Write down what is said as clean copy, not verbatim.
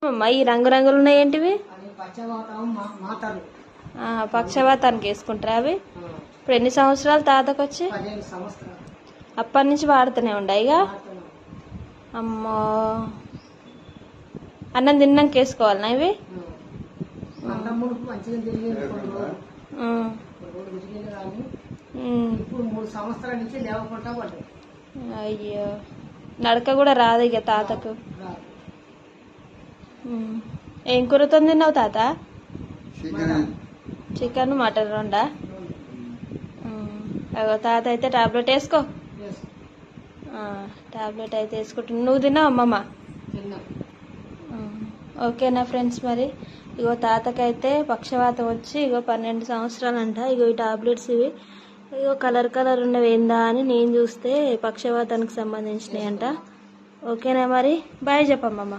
అమ్మా ఈ రంగురంగులు ఉన్నాయి ఏంటివి? పక్షవాతానికి వేసుకుంటారా అవి? ఇప్పుడు ఎన్ని సంవత్సరాలు తాతకు వచ్చి? అప్పటి నుంచి వాడుతూనే ఉండయిగా. అమ్మో, అన్నం తిన్నాక వేసుకోవాలనా ఇవి? అయ్యో, నడక కూడా రాదు ఇక తాతకు. ఏం కూరతో తిన్నావు తాత? చికెన్ మటన్ రెండా? అగో తాత అయితే టాబ్లెట్ వేసుకో. టాబ్లెట్ అయితే వేసుకుంటున్నా. నువ్వు తిన్నావు అమ్మమ్మ? ఓకేనా ఫ్రెండ్స్? మరి ఇగో తాతకైతే పక్షవాతం వచ్చి ఇగో 12 సంవత్సరాలంట. ఇగో ఈ టాబ్లెట్స్ ఇవి ఇగో కలర్ కలర్ ఉన్నవి ఏందా అని నేను చూస్తే పక్షవాతానికి సంబంధించినవి అంట. ఓకేనా మరి? బాయ్ చెప్పమ్మమ్మ.